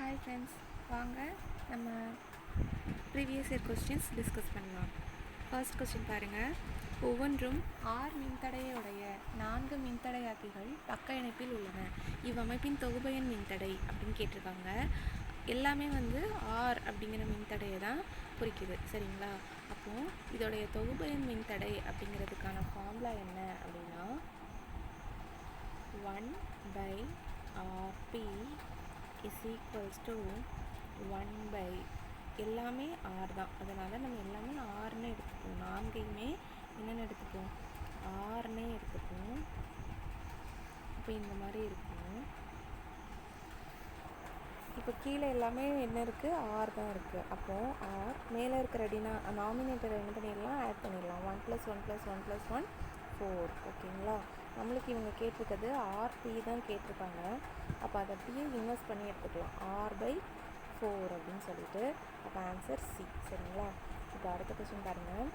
Hi friends, வாங்க நம்ம previous year questions discuss பண்ணலாம். ஃபர்ஸ்ட் கொஸ்டின் பாருங்கள். ஒவ்வொன்றும் ஆர் மின்தடையுடைய 4 மின்தடையாக்கிகள் பக்க இணைப்பில் உள்ளன. இவ்வமைப்பின் தொகுபயன் மின்தடை அப்படின்னு கேட்டிருக்காங்க. எல்லாமே ஆர் அப்படிங்கிற மின்தடையை தான் குறிக்குது, சரிங்களா? அப்போது இதோடைய தொகுபயன் மின்தடை அப்படிங்கிறதுக்கான ஃபார்முலா என்ன அப்படின்னா 1/RP இஸ் ஈக்குவல்ஸ் டு 1 எல்லாமே ஆர் தான். அதனால் நம்ம எல்லாமே ஆர்னு எடுத்துப்போம். 4யுமே என்னென்னு எடுத்துப்போம்? ஆர்னே எடுத்துப்போம். இப்போ இந்த மாதிரி இருக்கும். இப்போ கீழே எல்லாமே என்ன இருக்குது? ஆர் தான் இருக்குது. அப்போது ஆர் மேலே இருக்கிற நாமினேட்டரை என்ன பண்ணிடலாம்? ஆட் பண்ணிடலாம். 1 + 1 + 1 + 1 4. ஓகேங்களா? நம்மளுக்கு இவங்க கேட்டிருக்கிறது RP தான் கேட்டிருக்காங்க. அப்போ அதை அப்படியே இன்வெஸ்ட் பண்ணி எடுத்துக்கலாம். R/4 அப்படின்னு சொல்லிட்டு. அப்போ ஆன்சர் சி, சரிங்களா? இப்போ அடுத்த கொஸ்டின் பாருங்கள்.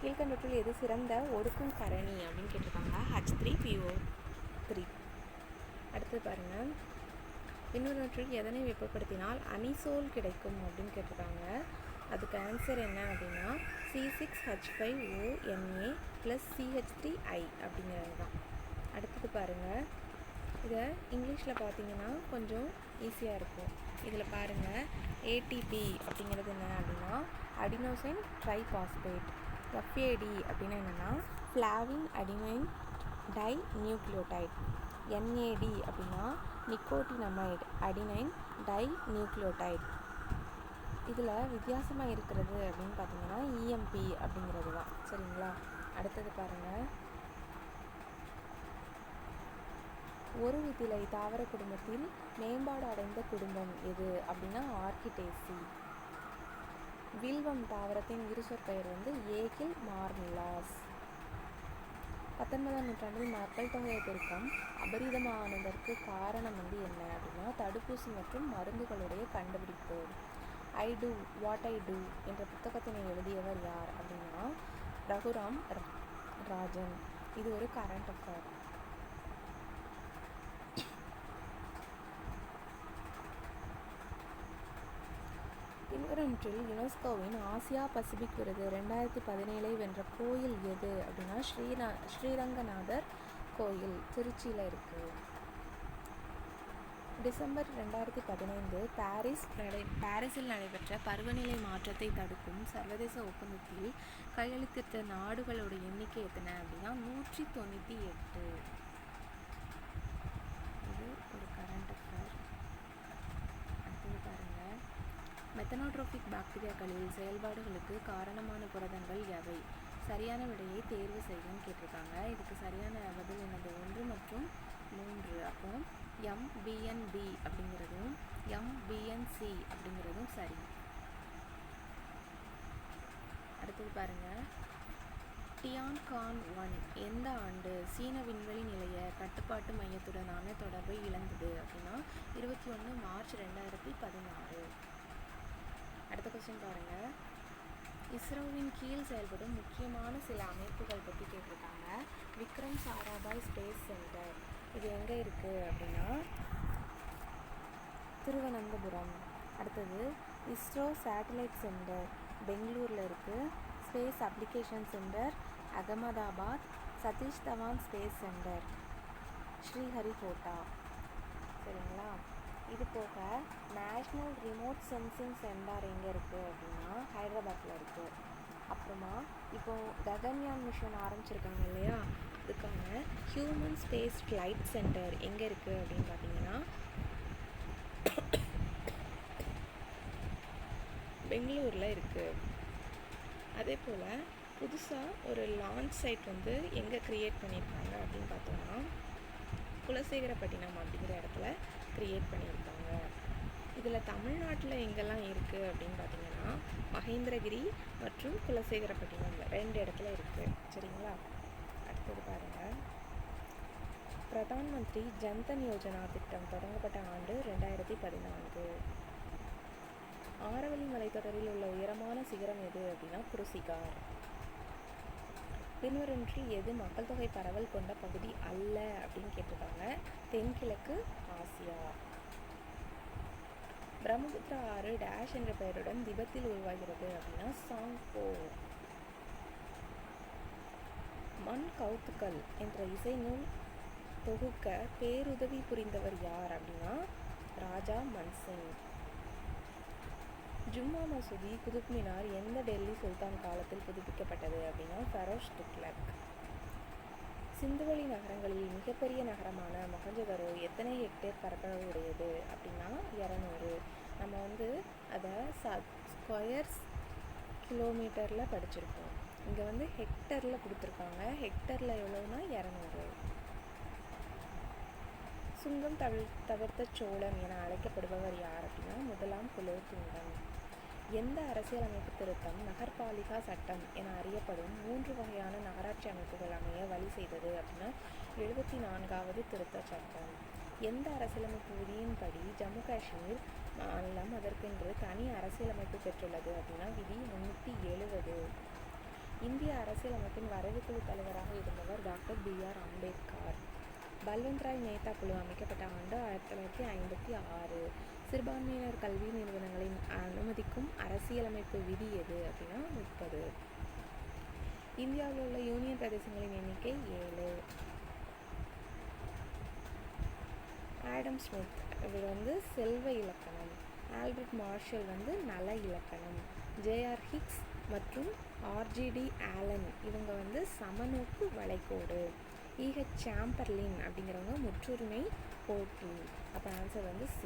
கீழ்கண்டவற்றில் எது சிறந்த ஒடுக்கும் கரணி அப்படின்னு கேட்டிருக்காங்க. H3PO3. அடுத்தது பாருங்கள். பின்வருவற்றில் எதனை வெப்பப்படுத்தினால் அனிசோல் கிடைக்கும் அப்படின்னு கேட்டிருக்காங்க. அதுக்கு ஆன்சர் என்ன அப்படின்னா C6H5ONA + CH3I அப்படிங்கிறது தான். அடுத்தது பாருங்கள். இதை இங்கிலீஷில் பார்த்தீங்கன்னா கொஞ்சம் ஈஸியாக இருக்கும். இதில் பாருங்கள், ATP அப்படிங்கிறது என்ன அப்படின்னா அடினோசின் ட்ரைபாஸ்பேட். FAD அப்படின்னா என்னென்னா ஃப்ளாவின் அடினைன் டை நியூக்ளியோடைட். NAD அப்படின்னா நிக்கோட்டினமைடு அடினைன் டை நியூக்ளியோடைட். இதில் வித்தியாசமாக இருக்கிறது அப்படின்னு பார்த்தீங்கன்னா EMP அப்படிங்கிறது தான், சரிங்களா? அடுத்தது பாருங்கள். ஒரு வித்திலை தாவர குடும்பத்தில் மேம்பாடு அடைந்த குடும்பம் எது அப்படின்னா ஆர்கிடேசி. வில்வம் தாவரத்தின் இருசொற்பெயர் ஏகில் மார்மிலாஸ். 19ஆம் நூற்றாண்டில் மக்கள் தொகை பெருக்கம் அபரிதமானதற்கு காரணம் என்ன அப்படின்னா தடுப்பூசி மற்றும் மருந்துகளுடைய கண்டுபிடிப்பு. ஐ டூ வாட் ஐ டூ என்ற புத்தகத்தினை எழுதியவர் யார் அப்படின்னா ரகுராம் ராஜன். இது ஒரு கரண்ட் அஃபேர். பின்வருவற்றில் யுனெஸ்கோவின் ஆசியா பசிபிக் விருது 2017 வென்ற கோயில் எது அப்படின்னா ஸ்ரீரங்கநாதர் கோயில், திருச்சியில் இருக்குது. டிசம்பர் 2015 பாரிஸில் நடைபெற்ற பருவநிலை மாற்றத்தை தடுக்கும் சர்வதேச ஒப்பந்தத்தில் கையெழுத்திட்ட நாடுகளோட எண்ணிக்கை எத்தனை அப்படின்னா 198. இது ஒரு கரண்ட் அஃபேர். அடுத்தது பாருங்கள். மெத்தனோட்ரோபிக் பாக்டீரியாக்களில் செயல்பாடுகளுக்கு காரணமான புரதங்கள் எவை? சரியான விடையை தேர்வு செய்யணும்னு கேட்டிருக்காங்க. இதுக்கு சரியான பதில் என்னது? 1 மற்றும் 3. அப்போ MBNB அப்படிங்கிறதும் MBNC அப்படிங்கிறதும் சரி. அடுத்தது பாருங்கள். டியான்கான்-1 எந்த ஆண்டு சீன விண்வெளி நிலைய கட்டுப்பாட்டு மையத்துடனான தொடர்பை இழந்தது அப்படின்னா 21 மார்ச் 2016. அடுத்த கொஸ்டின் பாருங்கள். இஸ்ரோவின் கீழ் செயல்படும் முக்கியமான சில அமைப்புகள் பற்றி கேட்டிருக்காங்க. விக்ரம் சாராபாய் ஸ்பேஸ் சென்டர் இது எங்கே இருக்குது அப்படின்னா திருவனந்தபுரம். அடுத்தது இஸ்ரோ சேட்டலைட் சென்டர் பெங்களூரில் இருக்குது. Space application centre Ahmedabad. Satish Dhawan space centre Sriharikota, சரிங்களா? இது போக நேஷ்னல் ரிமோட் சென்சிங் சென்டர் எங்கே இருக்குது அப்படின்னா ஹைதராபாத்தில் இருக்குது. அப்புறமா இப்போது ககன்யான் மிஷன் ஆரம்பிச்சிருக்காங்க இல்லையா, அதுக்கான ஹியூமன் ஸ்பேஸ் ஃப்ளைட் சென்டர் எங்கே இருக்குது அப்படின்னு பார்த்தீங்கன்னா பெங்களூரில் இருக்குது. அதே போல் புதுசாக ஒரு லான்ச் சைட் எங்கே க்ரியேட் பண்ணியிருக்காங்க அப்படின்னு பார்த்தோம்னா குலசேகரப்பட்டினம் அப்படிங்கிற இடத்துல க்ரியேட் பண்ணியிருக்காங்க. இதில் தமிழ்நாட்டில் எங்கெல்லாம் இருக்குது அப்படின்னு பார்த்தீங்கன்னா மகேந்திரகிரி மற்றும் குலசேகரப்பட்டினம் 2 இடத்துல இருக்குது, சரிங்களா? அடுத்தது பாருங்கள். பிரதான் மந்திரி ஜன்தன் யோஜனா திட்டம் தொடங்கப்பட்ட ஆண்டு 2014. ஆரவல்லி மலைத்தொடரில் உள்ள உயரமான சிகரம் எது அப்படின்னா குருசிகார். பின்வருவற்றில் எது மக்கள் தொகை பரவல் கொண்ட பகுதி அல்ல அப்படின்னு கேட்டிருக்காங்க. தென்கிழக்கு ஆசியா. பிரம்மபுத்திரா ஆறு டேஷ் என்ற பெயருடன் திபெத்தில் உருவாகிறது அப்படின்னா சாங்போ. மண் கவுத்துக்கள் என்ற இசை நூல் தொகுக்க பேருதவி புரிந்தவர் யார் அப்படின்னா ராஜா மன்சிங். ஜும்மா மசூதி குதுப் மினார் எந்த டெல்லி சுல்தான் காலத்தில் புதுப்பிக்கப்பட்டது அப்படின்னா ஃபெரோஸ் துக்ளக். சிந்துவெளி நகரங்களில் மிகப்பெரிய நகரமான மொஹஞ்சதரோ எத்தனை ஹெக்டேர் பரப்பளவு உடையது அப்படின்னா 200. நம்ம அதை ஸ்கொயர்ஸ் கிலோமீட்டரில் படிச்சிருக்கோம். இங்கே ஹெக்டரில் கொடுத்துருக்காங்க. ஹெக்டரில் எவ்வளோனா 200. சுங்கம் தவிர்த்த சோழன் என அழைக்கப்படுபவர் யார் அப்படின்னா முதலாம் குலோத்துங்கன். எந்த அரசியலமைப்பு திருத்தம் நகர்பாலிகா சட்டம் என அறியப்படும் 3 வகையான நகராட்சி அமைப்புகள் அமைய வழி செய்தது அப்படின்னா 74வது திருத்த சட்டம். எந்த அரசியலமைப்பு விதியின்படி ஜம்மு காஷ்மீர் மாநிலம் அதற்கென்று தனி அரசியலமைப்பு பெற்றுள்ளது அப்படின்னா விதி 370. இந்திய அரசியலமைப்பின் வரைவுக்குழு தலைவராக இருந்தவர் டாக்டர் B.R. அம்பேத்கர். பல்வந்த்ராய் மேத்தா குழு அமைக்கப்பட்ட ஆண்டு 1956. சிறுபான்மையினர் கல்வி நிறுவனங்களின் அனுமதிக்கும் அரசியலமைப்பு விதி எது அப்படின்னா 30. இந்தியாவில் உள்ள யூனியன் பிரதேசங்களின் எண்ணிக்கை 7. ஆடம் ஸ்மித் இவர் செல்வ இலக்கணம். ஆல்பர்ட் மார்ஷல் நல இலக்கணம். J.R. ஹிக்ஸ் மற்றும் R.G.D. ஆலன் இவங்க சமநோக்கு வளைகோடு. E.H. சாம்பர்லின் அப்படிங்கிறவங்க முற்றுரிமை போட்டி. அப்போ ஆன்சர் C.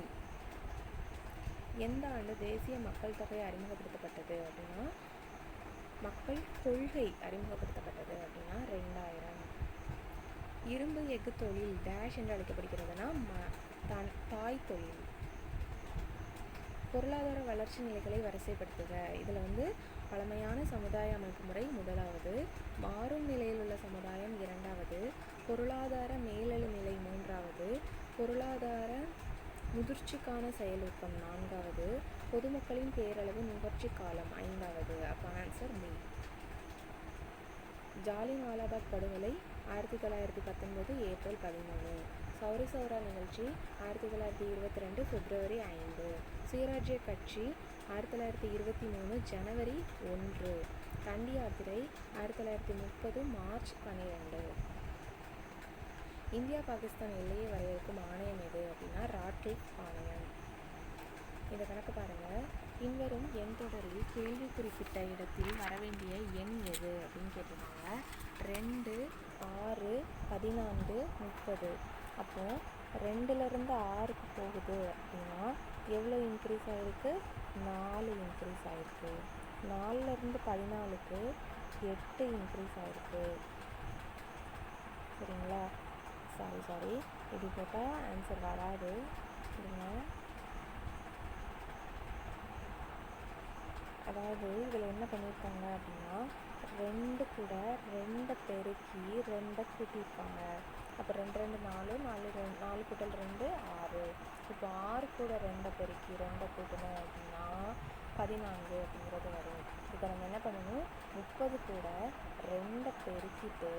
எந்த ஆண்டு தேசிய மக்கள் தொகை அறிமுகப்படுத்தப்பட்டது அப்படின்னா மக்கள் கொள்கை அறிமுகப்படுத்தப்பட்டது அப்படின்னா 2000. இரும்பு எஃகு தொழில் டேஷ் என்று அழைக்கப்படுகிறதுனா தாய் தொழில். பொருளாதார வளர்ச்சி நிலைகளை வரிசைப்படுத்துக. இதில் பழமையான சமுதாய அமைப்பு முறை 1வது, மாறும் நிலையில் உள்ள சமுதாயம் 2வது, பொருளாதார மேலெழு நிலை 3வது, பொருளாதார முதிர்ச்சிக்கான செயலூக்கம் 4வது, பொதுமக்களின் பேரளவு நுகர்ச்சி காலம் 5வது. அப்போ ஆன்சர் B. ஜாலியன் வாலாபாக் படுகொலை 1919 ஏப்ரல் 13. சௌரி சௌரா நிகழ்ச்சி 1922 பிப்ரவரி 5. சுயராஜ்ய கட்சி 1923 ஜனவரி 1. தண்டி யாத்திரை 1930 மார்ச் 12. இந்தியா பாகிஸ்தான் எல்லையை வரையறுக்கும் ஆணையம் எது அப்படின்னா ராட்க்ளிஃப் ஆணையம். இந்த கணக்கு பாருங்கள். பின்வரும் எண் தொடரில் கேள்வி குறிப்பிட்ட இடத்தில் வரவேண்டிய எண் எது அப்படின்னு கேட்டிருக்காங்க. 2, 6, 14, 30. அப்போது 2லேருந்து 6க்கு போகுது அப்படின்னா எவ்வளோ இன்க்ரீஸ் ஆகிருக்கு? 4 இன்க்ரீஸ் ஆகிருக்கு. 4லேருந்து 14க்கு 8 இன்க்ரீஸ் ஆகிருக்கு. சரிங்களா? சாரி இப்படி போட்டால் ஆன்சர் வராது. சரிங்க. அதாவது இதில் என்ன பண்ணியிருக்காங்க அப்படின்னா 2 கூட 2 பெருக்கி 2 கூட்டியிருக்காங்க. அப்போ 2 2 4, 4 கூட்டல் 2 6. இப்போ 6 கூட 2 பெருக்கி 2 கூட்டணும் அப்படின்னா 14 அப்படிங்கிறது வரும். இப்போ நம்ம என்ன பண்ணணும்? 30 கூட 2 பெருக்கிட்டு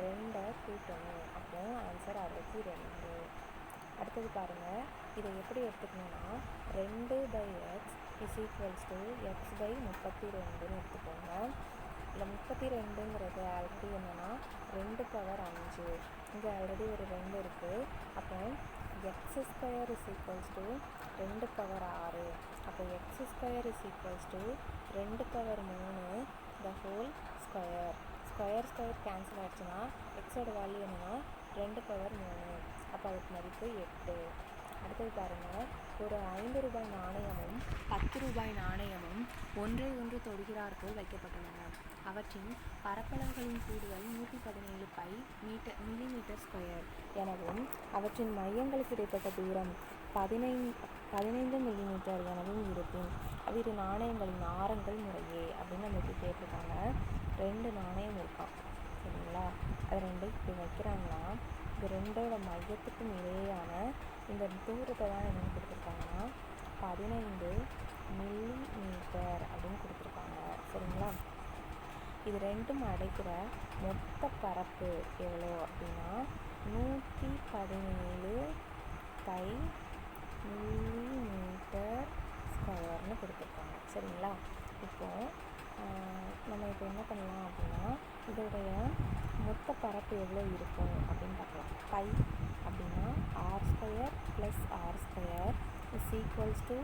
2 கூட்டணும். அப்போ ஆன்சர் 62. அடுத்தது பாருங்கள். இதை எப்படி எடுத்துக்கணும்னா 2/x = x/32ன்னு எடுத்துக்கோங்க. இந்த 32ங்கிறது ஆல்ரெடி என்னென்னா 2 பவர் 5. இங்கே ஆல்ரெடி ஒரு 2 இருக்குது. அப்போ x² = 2 பவர் 6. அப்போ x² = 2 power 3 the whole square. Square cancel ஆகிடுச்சுன்னா எக்ஸோட வேல்யூ என்னென்னா 2 பவர் 3. அப்போ அதுக்கு மதிப்பு 8. அடுத்தது பாருங்கள். ஒரு 5 ரூபாய் நாணயமும் 10 ரூபாய் நாணயமும் ஒன்றை ஒன்று தொடுகிறார் போல் வைக்கப்பட்டுள்ளன. அவற்றின் பரப்பளவுகளின் கூடுதல் 117 பை மில்லிமீட்டர் ஸ்கொயர் எனவும் அவற்றின் மையங்களுக்கு இடைப்பட்ட தூரம் 15 மில்லிமீட்டர் எனவும் இருப்பின் அவ்விரு நாணயங்களின் ஆரங்கள் முறையே அப்படின்னு நமக்கு கேட்டிருக்காங்க. 2 நாணயம் இருக்கான். சரிங்களா? அது 2 இப்படி வைக்கிறாங்கன்னா இது 2ஓட மையத்துக்கும் இடையேயான இந்த தூரத்தை தான் என்னென்னு கொடுத்துருக்காங்கன்னா 15 மில்லிமீட்டர் அப்படின்னு கொடுத்துருக்காங்க. சரிங்களா? இது 2ம் அடைக்கிற மொத்த பரப்பு எவ்வளோ அப்படின்னா 117 பை மில்லிமீட்டர் சரிங்களா? இப்போது நம்ம இப்போ என்ன பண்ணலாம் அப்படின்னா, இதோடைய மொத்த பரப்பு எவ்வளோ இருக்கும் அப்படின்னு பார்க்கலாம். பை அப்படின்னா r² + r² is equals to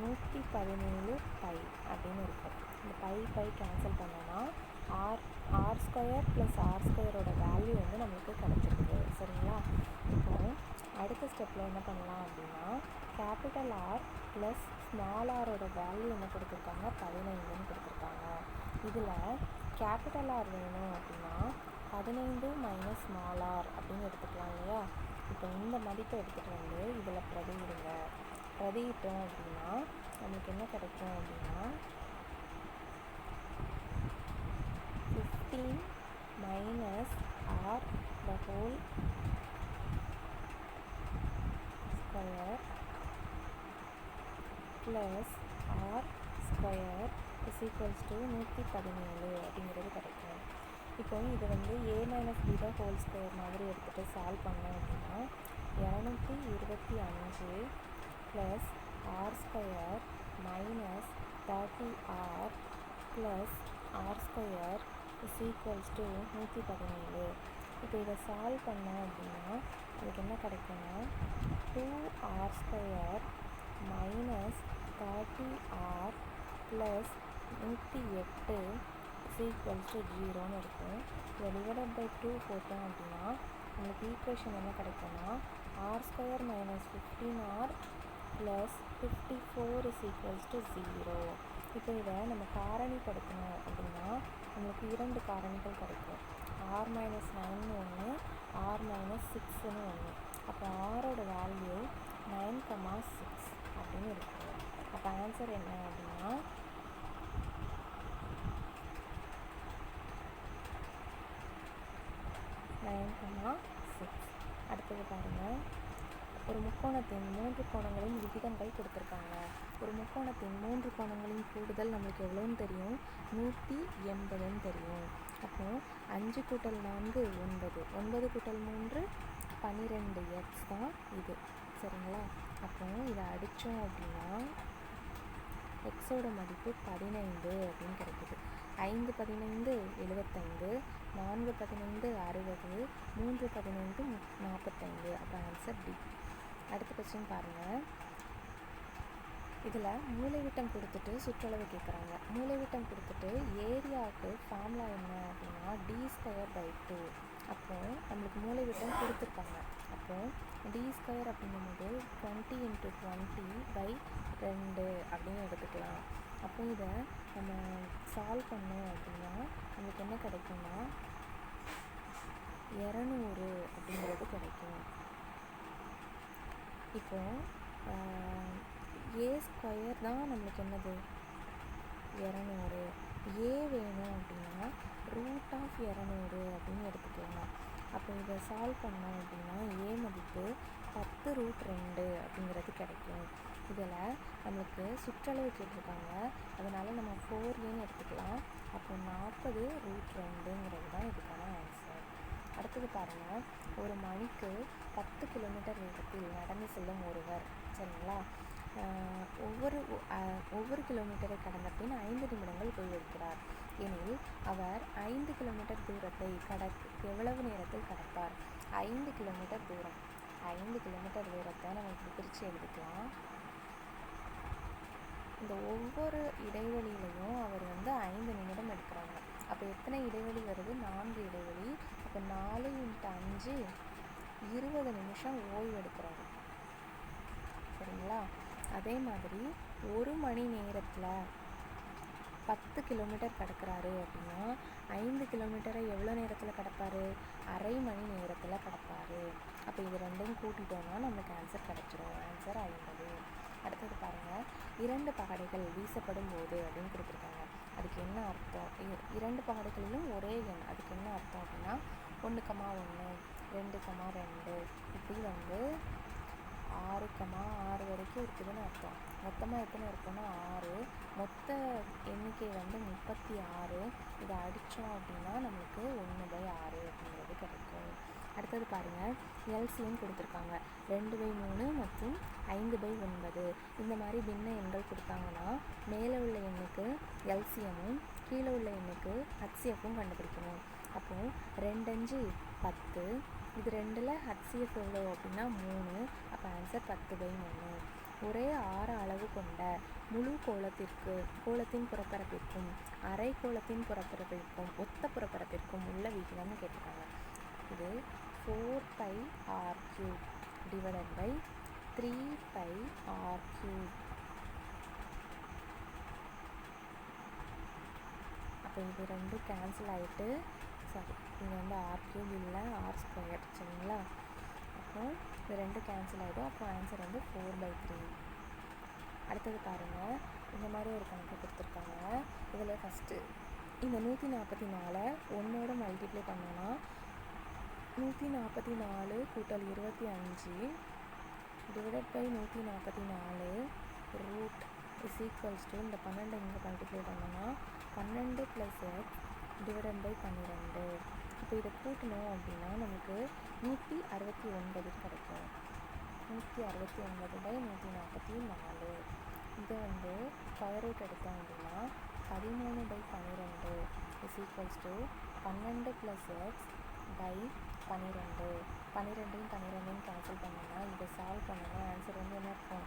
117 by அப்படின்னு இருக்கும். இந்த பை கேன்சல் பண்ணோன்னா r² + r² வேல்யூ வந்து நம்மளுக்கு கிடச்சிருக்குது. சரிங்களா? இப்போது அடுத்த ஸ்டெப்பில் என்ன பண்ணலாம் அப்படின்னா, கேபிட்டல் R ப்ளஸ் ஸ்மால் ஆரோட வேல்யூ என்ன கொடுத்துருக்காங்க, 15ன்னு கொடுத்துருக்காங்க. இதில் கேபிட்டல் R வேணும் அப்படின்னா 15 மைனஸ் ஸ்மால் ஆர் அப்படின்னு எடுத்துக்கலாம் இல்லையா? இப்போ இந்த மதிப்பை எடுத்துகிட்டு வந்து இதில் பிரதியிட்டோம் அப்படின்னா நமக்கு என்ன கிடைக்கும் அப்படின்னா 15 minus R the whole square plus r² is equals to 117 அப்படிங்கிறது கிடைக்கும். இப்போ இது வந்து a minus b the whole square மாதிரி எடுத்துகிட்டு சால்வ் பண்ணோம் அப்படின்னா 225 plus r² minus 30r plus r² is equals to 117. இப்போ இதை சால்வ் பண்ணோம் அப்படின்னா அதுக்கு என்ன கிடைக்கும்னா 2r² minus 30r plus 108 is equals to 0ன்னு இருக்கும். இதை டிவைடட் பை 2 போட்டோம் அப்படின்னா நம்மளுக்கு ஈக்குவேஷன் என்ன கிடைக்கும்னா r² minus 15r plus 54 is equals to 0. இப்போ இதை நம்ம காரணிப்படுத்தணும் அப்படின்னா நம்மளுக்கு 2 காரணிகள் கிடைக்கும். r மைனஸ் 9ன்னு ஒன்று, r மைனஸ் 6ன்னு ஒன்று. அப்போ ஆரோட வேல்யூ 9,6 அப்படின்னு இருக்குது. அப்போ ஆன்சர் என்ன அப்படின்னா 9,6. அடுத்தது பாருங்கள், ஒரு முக்கோணத்தின் 3 கோணங்களின் விகிதங்கள் கொடுத்துருக்காங்க. ஒரு முக்கோணத்தின் 3 கோணங்களின் கூடுதல் நம்மளுக்கு எவ்வளோன்னு தெரியும், 180ன்னு தெரியும். அப்போது 5 கூட்டல் 4 9, 9 கூட்டல் 3 12x தான் இது. சரிங்களா? அப்போது இதை அடித்தோம் அப்படின்னா எக்ஸோட மதிப்பு 15 அப்படின்னு கிடைக்குது. 5 15 75, 4 15 60, 3 15 45. அப்போ ஆன்சர் டி. அடுத்த கொஸ்டின் பாருங்கள். இதில் மூலைவிட்டம் கொடுத்துட்டு சுற்றளவு கேட்குறாங்க. மூலைவிட்டம் கொடுத்துட்டு ஏரியாவுக்கு ஃபார்முலா என்ன அப்படின்னா d²/2. அப்போது நம்மளுக்கு மூலைவிட்டம் கொடுத்துருக்காங்க. அப்போது d² அப்படிங்கும்போது 20 × 20/2 அப்படின்னு எடுத்துக்கலாம். அப்போ இதை நம்ம சால்வ் பண்ணோம் அப்படின்னா நம்மளுக்கு என்ன கிடைக்கும்னா 200 அப்படிங்கிறது கிடைக்கும். இப்போது a² தான் நம்மளுக்கு என்னது 200. a வேணும் அப்படின்னா √200 அப்படின்னு எடுத்துக்கலாம். அப்போ இதை சால்வ் பண்ணோம் அப்படின்னா a மதிப்பு 10√2 அப்படிங்கிறது கிடைக்கும். இதில் நம்மளுக்கு சுற்றளவு கேட்டிருக்காங்க, அதனால் நம்ம 4aன்னு எடுத்துக்கலாம். அப்போ 40√2ங்கிறது தான் இதுக்கான ஆன்சர். அடுத்தது பாருங்கள், ஒரு மணிக்கு 10 கிலோமீட்டர் வேகத்தில் நடந்து செல்லும் ஒருவர். சரிங்களா? ஒவ்வொரு கிலோமீட்டரை கடந்த பின் 5 நிமிடங்கள் ஓய்வெடுக்கிறார் எனில் அவர் 5 கிலோமீட்டர் தூரத்தை எவ்வளவு நேரத்தில் கடப்பார்? 5 கிலோமீட்டர் தூரம், 5 கிலோமீட்டர் தூரத்தை நம்ம இப்படி பிரித்து எழுதிக்கலாம். இந்த ஒவ்வொரு இடைவெளியிலையும் அவர் வந்து 5 நிமிடம் எடுக்கிறாங்க. அப்போ எத்தனை இடைவெளி வருது? 4 இடைவெளி. அப்போ 4 × 5 20 நிமிஷம் ஓய்வு எடுக்கிறாரு. சரிங்களா? அதே மாதிரி ஒரு மணி நேரத்தில் 10 கிலோமீட்டர் கடக்கிறாரு அப்படின்னா 5 கிலோமீட்டரை எவ்வளோ நேரத்தில் கடப்பார்? அரை மணி நேரத்தில் கடப்பார். அப்போ இது ரெண்டையும் கூட்டிட்டோம்னா நமக்கு ஆன்சர் கிடச்சிரும். ஆன்சர் 50. அடுத்தது பாருங்கள், 2 பகடைகள் வீசப்படும் போது அப்படின்னு கொடுத்துருக்காங்க. அதுக்கு என்ன அர்த்தம்? 2 பகடைகளிலும் ஒரே எண், அதுக்கு என்ன அர்த்தம் அப்படின்னா 1,1, 2,2 இப்படி வந்து 6,6 வரைக்கும் இருக்குதுன்னு அர்த்தம். மொத்தமாக எத்தனை இருக்குன்னா 6. மொத்த எண்ணிக்கை வந்து 36. இதை அடித்தோம் அப்படின்னா நம்மளுக்கு 1/6 அப்படிங்கிறது கிடைக்கும். அடுத்தது பாருங்கள், எல்சிஎம் கொடுத்துருக்காங்க 2/3 மற்றும் 5/9. இந்த மாதிரி பின்ன எண்கள் கொடுத்தாங்கன்னா மேலே உள்ள எண்ணுக்கு எல்சிஎம்மும் கீழே உள்ள எண்ணுக்கு ஹச்சிஎஃப்பும் கண்டுபிடிக்கணும். அப்போது 2 5 10, இது 2ல் ஹச்சிஎஃப் எவ்வளோ அப்படின்னா 3, அப்போ ஆன்சர் 10/3. ஒரே 6 அளவு கொண்ட முழு கோளத்தின் புறப்பரப்பிற்கும் அரை கோளத்தின் புறப்பரப்பிற்கும் ஒத்த புறப்பரப்பிற்கும் உள்ள விகிதம்னு கேட்டிருக்காங்க. இது 4πr³ டிவைடட் பை 3πr³. அப்போ இது 2 கேன்சல் ஆகிட்டு, சாரி இங்கே வந்து r³ இல்லை r², சரிங்களா? அப்போ இது 2 கேன்சல் ஆகிடும். அப்போ ஆன்சர் வந்து 4/3. அடுத்தது பாருங்கள், இந்த மாதிரி ஒரு கணக்கு கொடுத்துருக்காங்க. இதில் ஃபஸ்ட்டு இந்த 144 1ஓட மல்டிப்ளை பண்ணோன்னா 144 கூட்டல் 25 divided by 144 root is equals to, இந்த 12 இங்கே மல்டிப்ளை பண்ணோன்னா 12 + x டிவைடட் பை 12. இப்போ இதை கூட்டணும் அப்படின்னா நமக்கு 169 கிடைக்கும். 169/144. இதை வந்து ஸ்கொயர் ரூட் எடுத்தோம் அப்படின்னா 13/12 is equals to 12 + x by 12. 12யும் 12யும் கேன்சல் பண்ணோன்னா இதை சால்வ் பண்ணோன்னா ஆன்சர் வந்து என்ன இருக்கும்?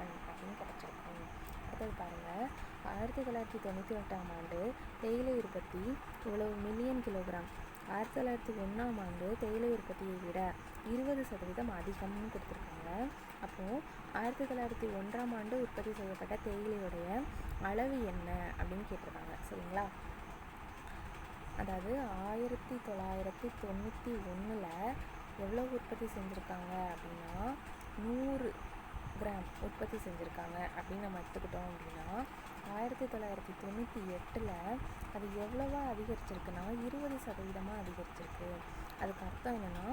1 அப்படின்னு கிடச்சிருக்கும். அடுத்தது பாருங்கள், 1998ஆம் ஆண்டு தேயிலை உற்பத்தி இவ்வளவு மில்லியன் கிலோகிராம். 1901ஆம் ஆண்டு தேயிலை உற்பத்தியை விட 20% அதிகம்னு கொடுத்துருக்காங்க. அப்போது 1901ஆம் ஆண்டு உற்பத்தி செய்யப்பட்ட தேயிலையுடைய அளவு என்ன அப்படின்னு கேட்டிருக்காங்க, சரிங்களா? அதாவது 1991ல் எவ்வளோ உற்பத்தி செஞ்சுருக்காங்க அப்படின்னா 100 கிராம் உற்பத்தி செஞ்சுருக்காங்க அப்படின்னு நம்ம எடுத்துக்கிட்டோம். அப்படின்னா 1998ல் அது எவ்வளவா அதிகரிச்சிருக்குன்னா 20% அதிகரிச்சிருக்கு. அதுக்கு அர்த்தம் என்னென்னா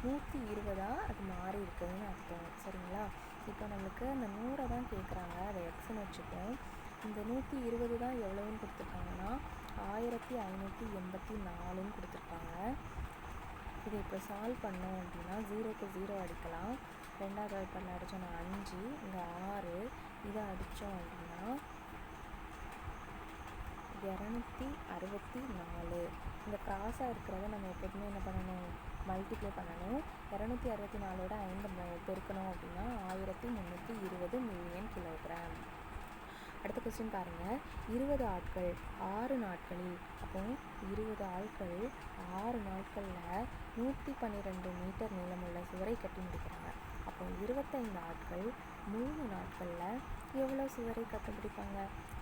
120 அது மாறி இருக்குதுன்னு அர்த்தம், சரிங்களா? இப்போ நம்மளுக்கு அந்த 100 தான் கேட்குறாங்க, அதை எக்ஸ்ன்னு வச்சுப்போம். இந்த 120 தான் எவ்வளோன்னு கொடுத்துருக்காங்கன்னா 1584ன்னு கொடுத்துருக்காங்க. இதை இப்போ சால்வ் பண்ணோம் அப்படின்னா 0க்கு 0 அடிக்கலாம். 2வது வாய்ப்பாடில் அடித்தோன்னா 5, இங்கே 6, இதை அடித்தோம் அப்படின்னா 264. இந்த கிராஸாக இருக்கிறத நம்ம எப்போதுமே என்ன பண்ணணும்? மல்டிப்ளை பண்ணணும். 264ஓட 5 பெருக்கணும் அப்படின்னா 1320 மில்லியன் கிலோகிராம். அடுத்த கொஸ்டின் பாருங்கள், 20 ஆட்கள் 6 நாட்களில், அப்போ 20 ஆட்கள் 6 நாட்களில் 112 மீட்டர் நீளமுள்ள சுவரை கட்டி முடிக்கிறாங்க. அப்போ 25 ஆட்கள் 3 நாட்களில் எவ்வளோ சுவரை கண்டுபிடிப்பாங்க?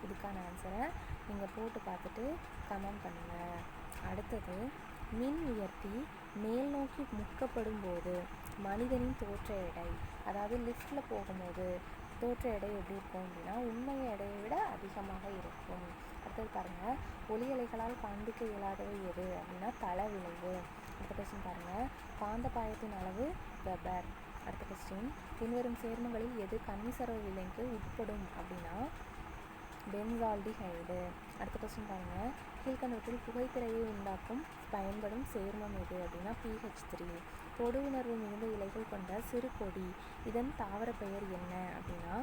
இதுக்கான ஆன்சரை நீங்கள் போட்டு பார்த்துட்டு கமெண்ட் பண்ணுங்கள். அடுத்தது, மின் உயர்த்தி மேல் நோக்கி முக்கப்படும் போது மனிதனின் தோற்ற எடை, அதாவது லிஃப்டில் போகும்போது தோற்ற எடை எப்படி இருக்கும் அப்படின்னா உண்மைய எடையை விட அதிகமாக இருக்கும். அடுத்தது பாருங்கள், ஒளி அலைகளால் காண்பிக்க இயலாதவை எது அப்படின்னா தள விளைவு. அடுத்த கொஸ்டின் பாருங்கள், காந்த பாயத்தின் அளவு வெபர். அடுத்த கொஸ்டின், பின்வரும் சேர்மங்களில் எது கன்னிசரவ விலைக்கு உட்படும் அப்படின்னா பென்சால்டிஹைடு. அடுத்த கொஸ்டின் பாருங்கள், கீழ்கண்டவற்றில் புகைத்திரையை உண்டாக்கும் பயன்படும் சேர்மம் எது அப்படின்னா PH3. தொடு உணர்வு மிகுந்த இலைகள் கொண்ட சிறு கொடி, இதன் தாவர பெயர் என்ன அப்படின்னா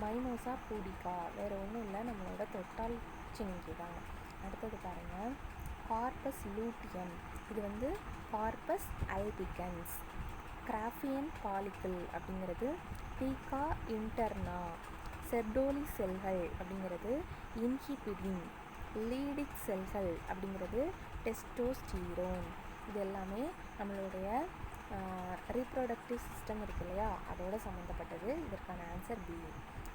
மைமோசா பூடிகா. வேறு ஒன்றும் இல்லை, நம்மளோட தொட்டால் சினிங்கி தான். அடுத்தது பாருங்கள், கார்பஸ் லூட்டியம், இது வந்து கார்பஸ் ஆல்பிகன்ஸ். கிராஃபியன் பாலிக்கிள் அப்படிங்கிறது பீகா இன்டர்னா. செர்டோலி செல்கள் அப்படிங்கிறது இன்ஹிபிடின். லீடிக் செல்கள் அப்படிங்கிறது டெஸ்டோஸ்டீரோன். இது எல்லாமே நம்மளுடைய ரீப்ரொடக்டிவ் சிஸ்டம் இருக்கு இல்லையா, அதோட சம்மந்தப்பட்டது. இதற்கான ஆன்சர் பி.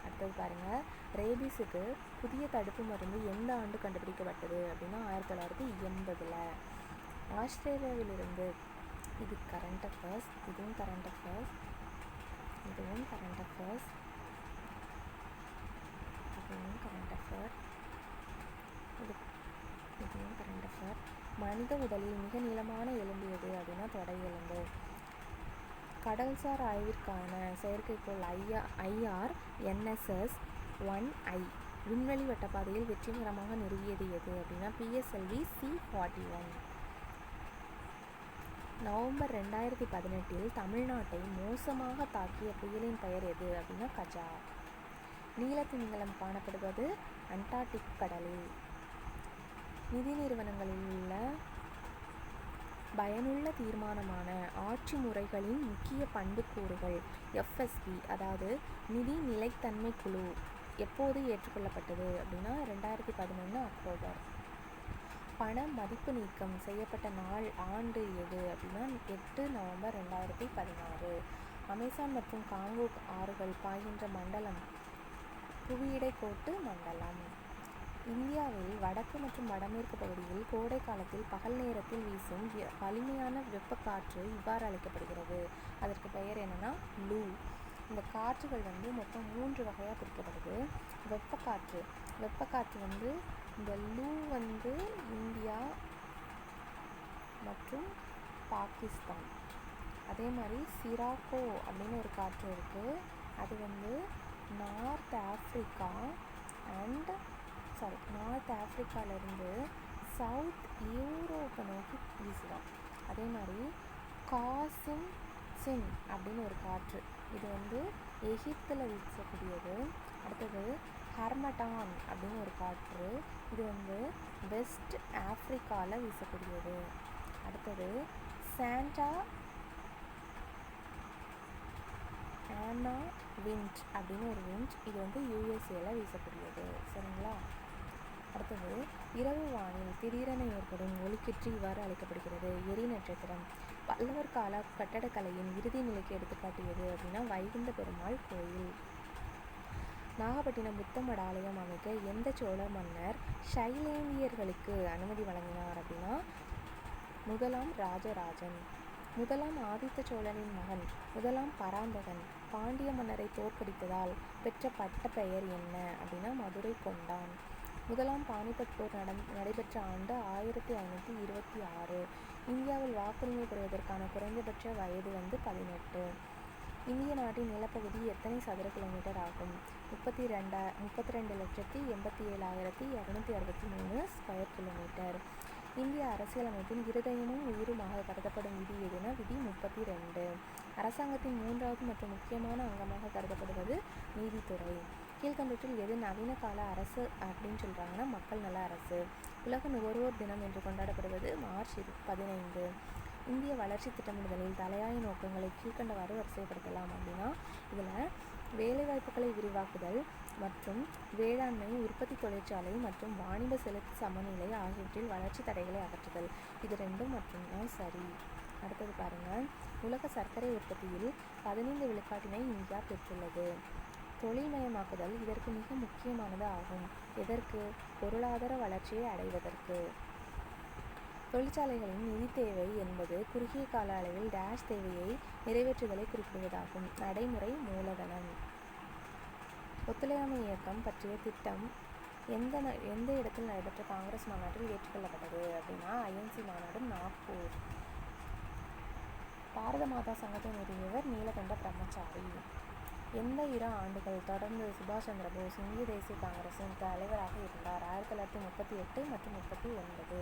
அடுத்தது பாருங்கள், ரேபிஸுக்கு புதிய தடுப்பு மருந்து எந்த ஆண்டு கண்டுபிடிக்கப்பட்டது அப்படின்னா 1980. ஆஸ்திரேலியாவிலிருந்து, இது கரண்ட் அஃபேர்ஸ், இதுவும் கரண்ட் அஃபேர்ஸ், இதுவும் கரண்ட் அஃபேர்ஸ், இதுவும் கரண்ட் அஃபேர், இதுவும் கரண்ட் அஃபேர். மனித உடலில் மிக நீளமான எலும்பு எது அப்படின்னா தொடை எலும்பு. கடல்சார் ஆய்விற்கான செயற்கைக்கோள் IRNSS-1I விண்வெளி வட்டப்பாதையில் வெற்றிகரமாக நிறுவியது எது அப்படின்னா PSLV C-41. நவம்பர் 2018 தமிழ்நாட்டை மோசமாக தாக்கிய புயலின் பெயர் எது அப்படின்னா கஜா. நீலத்திமிங்கலம் காணப்படுவது அண்டார்டிக் கடலில். நிதி நிறுவனங்களில் உள்ள பயனுள்ள தீர்மானமான ஆட்சி முறைகளின் முக்கிய பண்புக்கூறுகள் FSP, அதாவது நிதி நிலைத்தன்மை குழு, எப்போது ஏற்றுக்கொள்ளப்பட்டது அப்படின்னா 2011 அக்டோபர். பண மதிப்பு நீக்கம் செய்யப்பட்ட ஆண்டு எது அப்படின்னா 8 நவம்பர் 2016. அமேசான் மற்றும் காங்கோ ஆறுகள் பாய்கின்ற மண்டலம் புவியிடை கோட்டு மண்டலம். இந்தியாவில் வடக்கு மற்றும் வடமேற்கு பகுதியில் கோடை காலத்தில் பகல் நேரத்தில் வீசும் வலிமையான வெப்பக்காற்று இவ்வாறு அழைக்கப்படுகிறது. அதற்கு பெயர் என்னன்னா லூ. இந்த காற்றுகள் மொத்தம் 3 வகையாக பிரிக்கப்படுது. வெப்பக்காற்று இந்த லூ இந்தியா மற்றும் பாகிஸ்தான். அதே மாதிரி சிராக்கோ அப்படின்னு ஒரு காற்று இருக்குது. அது நார்த் ஆஃப்ரிக்காவிலிருந்து சவுத் யூரோப்பை நோக்கி வீசுதான். அதே மாதிரி காசிம் அப்படின்னு ஒரு காற்று, இது எகிப்தில் வீசக்கூடியது. அடுத்தது ஹர்மட்டான் அப்படின்னு ஒரு காற்று, இது வெஸ்ட் ஆஃப்ரிக்காவில் வீசக்கூடியது. அடுத்தது சாண்டா ஆனா விண்ட் அப்படின்னு ஒரு விண்ட், இது USA வீசக்கூடியது. சரிங்களா? அடுத்தது இரவு வானில் திடீரென ஏற்படும் ஒளிக்கிற்று இவ்வாறு அழைக்கப்படுகிறது. எரி நட்சத்திரம். பல்லவர் கால கட்டடக்கலையின் இறுதி நிலைக்கு எடுத்துக்காட்டியது அப்படின்னா வைகுண்ட பெருமாள் கோயில். நாகப்பட்டினம் புத்தமட ஆலயம் அமைக்க எந்த சோழ மன்னர் சைலேந்தியர்களுக்கு அனுமதி வழங்கினார் அப்படின்னா 1ஆம் ராஜராஜன். 1ஆம் ஆதித்த சோழனின் மகன் 1ஆம் பராந்தகன் பாண்டிய மன்னரை தோற்கடித்ததால் பெற்ற பட்ட பெயர் என்ன அப்படின்னா மதுரை கொண்டான். 1ஆம் பானிபட் போர் நடைபெற்ற ஆண்டு 1526. இந்தியாவில் வாக்குரிமை பெறுவதற்கான குறைந்தபட்ச வயது 18. இந்திய நாட்டின் நிலப்பகுதி எத்தனை சதுர கிலோமீட்டர் ஆகும்? 32,87,263 ஸ்கொயர் கிலோமீட்டர். இந்திய அரசியலமைப்பின் இருதயமும் உயிருமாக கருதப்படும் விதி எதுனா விதி 32. அரசாங்கத்தின் 3வது மற்றும் முக்கியமான அங்கமாக கருதப்படுவது நீதித்துறை. கீழ்கண்டவற்றில் எது நவீன கால அரசு அப்படின்னு சொல்கிறாங்கன்னா மக்கள் நல அரசு. உலக நுகர்வோர் தினம் என்று கொண்டாடப்படுவது மார்ச் 15. இந்திய வளர்ச்சி திட்டமிடுதலில் தலையாய நோக்கங்களை கீழ்கண்டவாறு வரிசைப்படுத்தலாம் அப்படின்னா இதில் வேலைவாய்ப்புகளை விரிவாக்குதல் மற்றும் வேளாண்மை, உற்பத்தி தொழிற்சாலை மற்றும் வாணிப செலுத்து சமநிலை ஆகியவற்றில் வளர்ச்சி தடைகளை அகற்றுதல், இது 2 மட்டும்தான் சரி. அடுத்தது பாருங்கள், உலக சர்க்கரை உற்பத்தியில் 15 விழுக்காட்டினை இந்தியா பெற்றுள்ளது. தொழில்மயமாக்குதல் இதற்கு மிக முக்கியமானது ஆகும். எதற்கு? பொருளாதார வளர்ச்சியை அடைவதற்கு. தொழிற்சாலைகளின் நிதி தேவை என்பது குறுகிய கால அளவில் டேஷ் தேவையை நிறைவேற்றுதலை குறிப்பிடுவதாகும். நடைமுறை மூலதனம். ஒத்துழையாமை இயக்கம் பற்றிய திட்டம் எந்த இடத்தில் நடைபெற்ற காங்கிரஸ் மாநாட்டில் ஏற்றுக்கொள்ளப்பட்டது அப்படின்னா INC மாநாடு, நாக்பூர். பாரத மாதா சங்கத்தை நிறுவியவர் நீலகண்ட பிரம்மச்சாரி. எந்த 2 ஆண்டுகள் தொடர்ந்து சுபாஷ் சந்திர போஸ் இந்திய தேசிய காங்கிரசின் தலைவராக இருந்தார்? 1938 மற்றும் 39.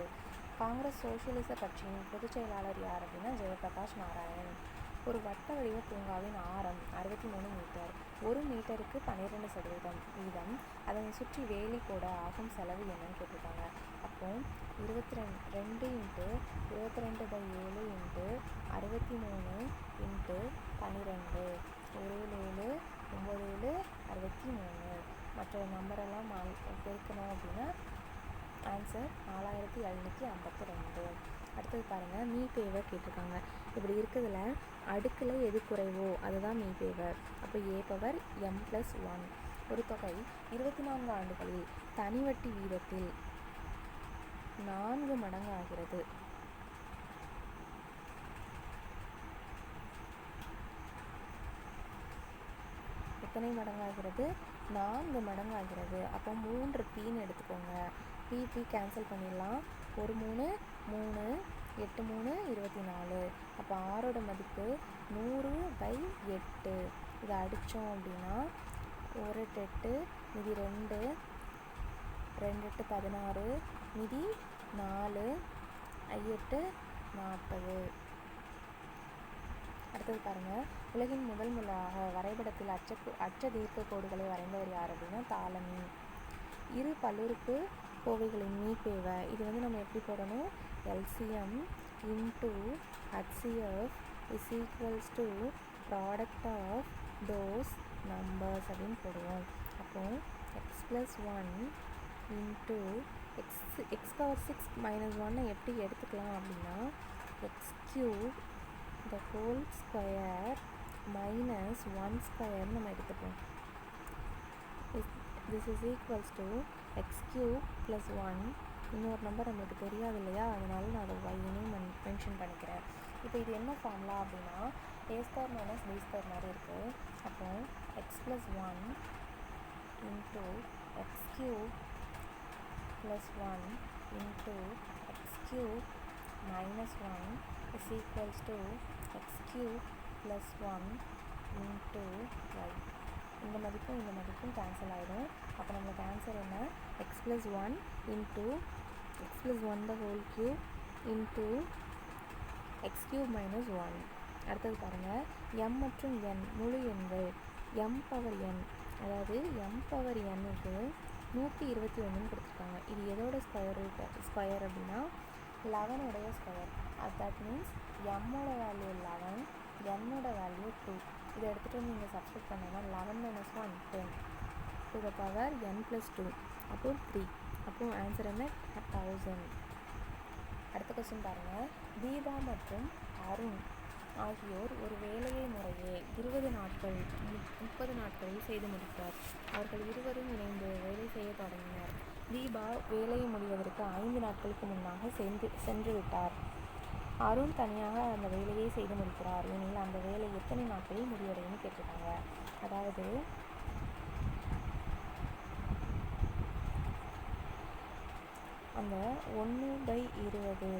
காங்கிரஸ் சோசியலிச கட்சியின் பொதுச் செயலாளர் யார் அப்படின்னா ஜெயபிரகாஷ் நாராயண். ஒரு வட்ட வடிவ பூங்காவின் ஆரம் 63 மீட்டர். 1 மீட்டருக்கு 12% வீதம். அதனை சுற்றி வேலி போட ஆகும் செலவு என்னன்னு கேட்டிருக்காங்க. அப்போ 22 × 22/7 × 63 × 12 17 9 63. மற்ற நம்பரெல்லாம் பெருக்கணும் அப்படின்னா ஆன்சர் 4752. அடுத்தது பாருங்கள், மீ பேவர் கேட்டிருக்காங்க. இப்படி இருக்கிறதுல அடுக்கில் எது குறைவோ அதுதான் மீ பேவர். அப்போ A/m+1. ஒரு தொகை 24 ஆண்டுகளில் தனி வட்டி வீதத்தில் 4 மடங்கு ஆகிறது. எத்தனை மடங்காகிறது? 4 மடங்காகிறது. அப்போ 3 Pன்னு எடுத்துக்கோங்க. P கேன்சல் பண்ணிடலாம். 1 3 3 8 3 24. அப்போ ஆரோட மதிப்பு 100/8. இதை அடித்தோம் அப்படின்னா 1 8 8, மீதி 2 2 8 16, மீதி 4 8 40. அடுத்தது பாருங்கள், உலகின் முதலாக வரைபடத்தில் அச்ச தீர்க்க கோடுகளை வரைந்தவர் யார் அப்படின்னா தாலமி. இரு பல்லுறுப்பு கோவைகளின் மீப்பேவை இது வந்து நம்ம எப்படி போடணும், LCM into HCF is equals to product of those numbers அப்படின்னு போடுவோம். அப்போ x+1 into x power 6 minus 1 எப்படி எடுத்துக்கலாம் அப்படின்னா x³ the whole square minus 1 square நம்ம எடுத்துப்போம். this is equals to x³ plus 1. இன்னொரு நம்பர் நம்மளுக்கு தெரியாது இல்லையா, அதனால நான் அதை y மென்ஷன் பண்ணிக்கிறேன். இப்போ இது என்ன ஃபார்முலா அப்படின்னா a² minus b² மாதிரி இருக்குது. அப்போ x+1 into x³ plus 1 into x³ minus 1 is equals to x³ plus 1 into y. இந்த மதிப்பும் கேன்சல் ஆகிடும். அப்போ நம்மளுக்கு ஆன்சர் என்ன, x+1 into x+1 the whole cube into x³ minus 1. அடுத்தது பாருங்கள், m மற்றும் n முழு எண்கள் m பவர் n, அதாவது m பவர் n-க்கு 121 கொடுத்துருக்காங்க. இது எதோட ஸ்கொயர் அப்படின்னா 11 ஸ்கொயர். தட் மீன்ஸ் m-ஓட வேல்யூ 11, n-ஓட வேல்யூ 2. இதை எடுத்துகிட்டு வந்து நீங்கள் சப்ஸ்டிட் பண்ணோன்னா 11 minus 1 10 to the power n plus 2 அப்போ 3. அப்போது ஆன்சர் என்ன, 1000. அடுத்த கொஸ்டின் பாருங்கள், தீபா மற்றும் அருண் ஆகியோர் ஒரு வேலையை முறையே 20 நாட்கள் 30 நாட்களில் செய்து முடித்தார். அவர்கள் இருவரும் இணைந்து வேலை செய்ய தொடங்கினர். தீபா வேலையை முடிவதற்கு 5 நாட்களுக்கு முன்னாக சென்று விட்டார். அருண் தனியாக அந்த வேலையை செய்து முடிக்கிறார். ஏனெனில் அந்த வேலை எத்தனை நாட்களில் முடிவடையும்னு கேட்டிருக்காங்க. அதாவது அந்த 1/20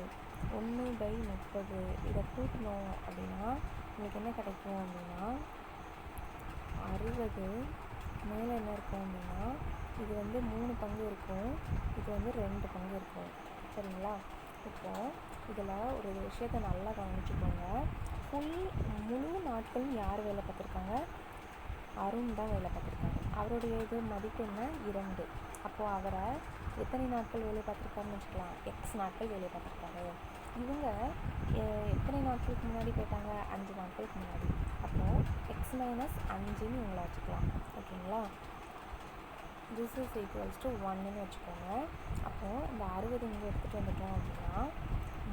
1/30 இதை கூட்டணும் அப்படின்னா உங்களுக்கு என்ன கிடைக்கும் அப்படின்னா 60. மேலே என்ன இருக்கும் அப்படின்னா இது வந்து 3 பங்கு இருக்கும், இது வந்து 2 பங்கு இருக்கும். சரிங்களா? இப்போது இதில் ஒரு விஷயத்தை நல்லா கவனிச்சுக்கோங்க. முழு நாட்களும் யார் வேலை பார்த்துருக்காங்க, அருண் தான் வேலை பார்த்துருக்காங்க. அவருடைய இது மதிப்பு என்ன, 2. அப்போது அவரை எத்தனை நாட்கள் வேலை பார்த்துருக்காருன்னு வச்சுக்கலாம், x நாட்கள் வேலை பார்த்துருக்காரு. இவங்க எத்தனை நாட்களுக்கு முன்னாடி போயிட்டாங்க, 5 நாட்களுக்கு முன்னாடி. அப்போது x minus 5ன்னு இவங்களை வச்சுக்கலாம். ஓகேங்களா? this is equals to 1ன்னு வச்சுக்கோங்க. அப்போது இந்த 60 இங்கே எடுத்துகிட்டு வந்துட்டோம் அப்படின்னா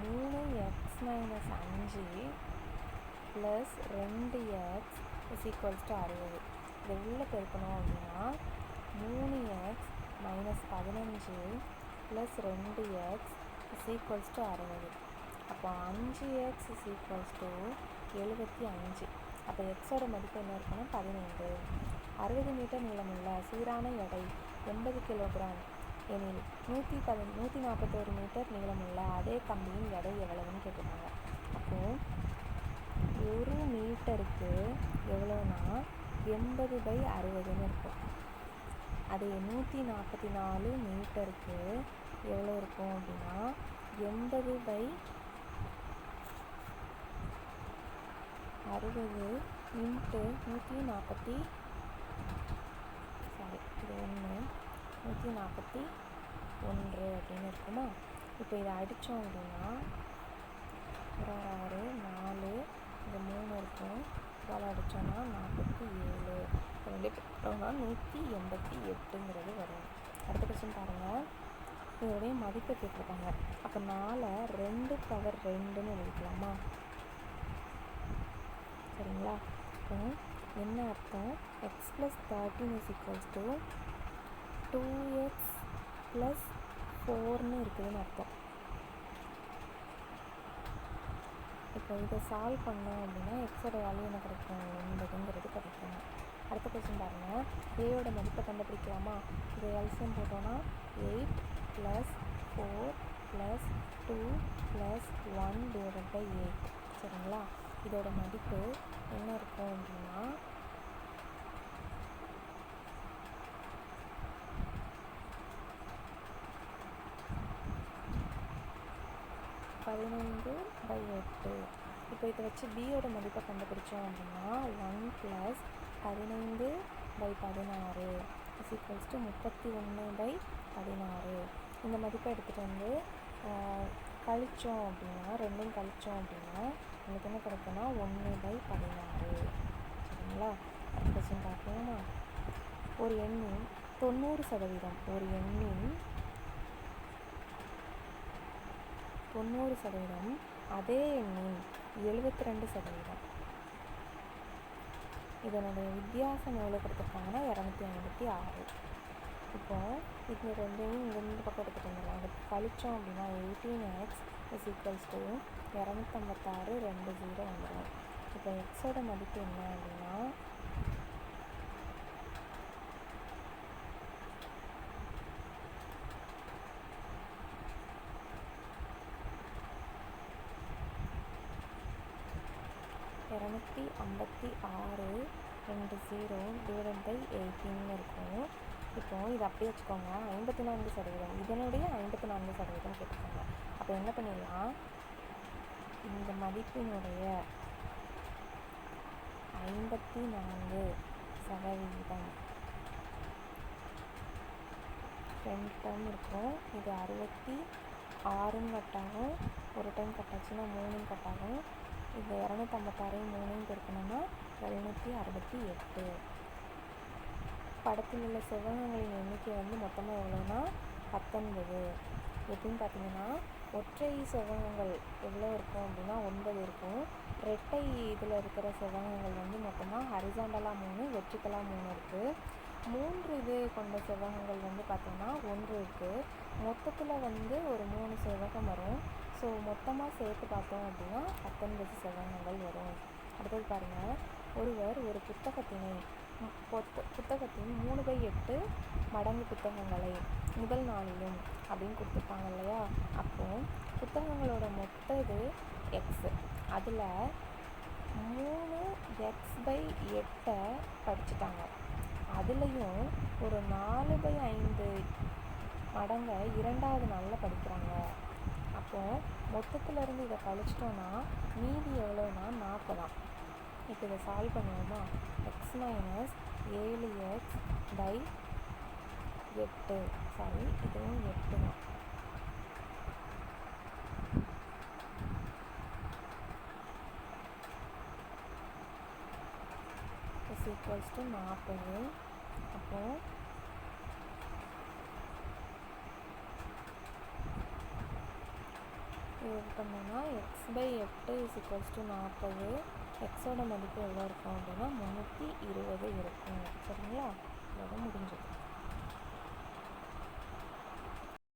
3x minus 5 plus 2x is equals to 60. இதை உள்ளே பெருக்கணும் அப்படின்னா 3x minus 15 plus 2x is equals to 60. அப்போ 5x is equals to 75. அப்போ எக்ஸோட மதிப்பு என்ன இருக்குன்னா 15. 60 மீட்டர் நீளமுள்ள சீரான எடை 80 கிலோகிராம் எனில் 141 மீட்டர் நீளமுள்ள அதே கம்பியின் எடை எவ்வளவுன்னு கேட்டிருக்காங்க. அப்போது 1 மீட்டருக்கு எவ்வளோனா 80/60ன்னு இருக்கும். அது 144 மீட்டருக்கு எவ்வளோ இருக்கும் அப்படின்னா 80/60 இன்ட்டு 141 அப்படின்னு இருக்குமா. இப்போ இதை அடித்தோம் அப்படின்னா 6 4 இந்த 3 இருக்கும், இதால் அடித்தோன்னா 47. ரெண்டு போட்டோம்னா 188ங்கிறது வரும். அடுத்த கொஸ்டின் பாருங்கள், இதோடைய மதிப்பை கேட்டிருக்காங்க. அப்போ 4 2/2ன்னு எழுதிக்கலாமா? சரிங்களா? இப்போ என்ன அர்த்தம், x plus 13 is equals to 2x plus 4ன்னு இருக்குதுன்னு அர்த்தம். இப்போ இதை சால்வ் பண்ணோம் அப்படின்னா எக்ஸோட வேல்யூ என்ன கிடைக்கும், 9ங்கிறது கிடைக்கும். அடுத்த கொஸ்டின் பாருங்கள், ஏயோட மதிப்பை கண்டுபிடிக்கலாமா? இதை எல்சிஎம் போட்டோன்னா 8 plus 4 plus 2 plus 1/8. சரிங்களா? இதோட மதிப்பு என்ன இருக்கும் அப்படின்னா 15/8. இப்போ இதை வச்சு பியோட மதிப்பை கண்டுபிடிச்சோம் அப்படின்னா 1 + 15/16 இஸ் ஈக்குவல்ஸ் டு 31/16. இந்த மதிப்பை எடுத்துகிட்டு வந்து கழித்தோம் அப்படின்னா, ரெண்டும் கழித்தோம் அப்படின்னா நமக்கு என்ன கிடைக்குன்னா 1/16. சரிங்களா? அடுத்த கொஸ்டின் பார்க்கலாமா? ஒரு எண்ணின் 90%, ஒரு எண்ணின் 90% அதே எண்ணின் 72%. இதனுடைய வித்தியாசம் எவ்வளோ கொடுத்துருக்காங்கன்னா 256. இப்போது இது ரெண்டையும் இந்த பக்கம் எடுத்துகிட்டு வந்துடலாம். அதுக்கு கழித்தோம் அப்படின்னா 18x இஸ் ஈக்குவல்ஸ் டு 256 20 வந்துடும். இப்போ எக்ஸோட மதிப்பு என்ன அப்படின்னா 256 20/18 இருக்கும். இப்போது இது அப்படியே வச்சுக்கோங்க. 54%, இதனுடைய 54% கேட்டுக்கோங்க. அப்போ என்ன பண்ணிடலாம், இந்த மதிப்பினுடைய 54% 2 டேர்ம் இருக்கும். இது 66ன்னு கட்டாகும், ஒரு டைம் கட்டாச்சுன்னா 3ன்னு கட்டாகும். இது 256 3 பெருக்கணும்னா 768. படத்தில் உள்ள செவ்வகங்களின் எண்ணிக்கை வந்து மொத்தமாக எவ்வளோன்னா 19. எப்படின்னு பார்த்தீங்கன்னா, ஒற்றை செவ்வகங்கள் எவ்வளோ இருக்கும் அப்படின்னா 9 இருக்கும். ரெட்டை இதில் இருக்கிற செவ்வகங்கள் வந்து மொத்தமாக ஹரிசாண்டலாக 3, வெர்டிக்கலாக 3 இருக்குது. 3 இது கொண்ட செவ்வகங்கள் வந்து பார்த்தோம்னா 1 இருக்குது. மொத்தத்தில் வந்து ஒரு 3 செவ்வகம் வரும். ஸோ மொத்தமாக சேர்த்து பார்த்தோம் அப்படின்னா 19 செவ்வகங்கள் வரும். அடுத்தது பாருங்கள், ஒருவர் ஒரு புத்தகத்தின் 3/8 மடங்கு புத்தகங்களை முதல் நாளிலும் அப்படின்னு கொடுத்துருப்பாங்க இல்லையா? அப்போது புத்தகங்களோட மொத்த இது எக்ஸு, அதில் 3x/8 படிச்சுட்டாங்க. அதுலேயும் ஒரு 4/5 மடங்கை 2வது நாளில் படிக்கிறாங்க. அப்போது மொத்தத்துலேருந்து இதை கழிச்சிட்டோன்னா மீதி எவ்வளோனா 40. இப்போ இதை சால்வ் பண்ணுவோமா? x - 7x/8, சாரி இதுவும் 8 தான். Is equals to 40. அப்போது இது பண்ணோன்னா x/8 இஸ் ஈக்குவல்ஸ் டு 40. எக்ஸோட மதிப்பு எவ்வளோ இருக்கும் அப்படின்னா 320 இருக்கும். சரிங்களா? இதோட முடிஞ்சு.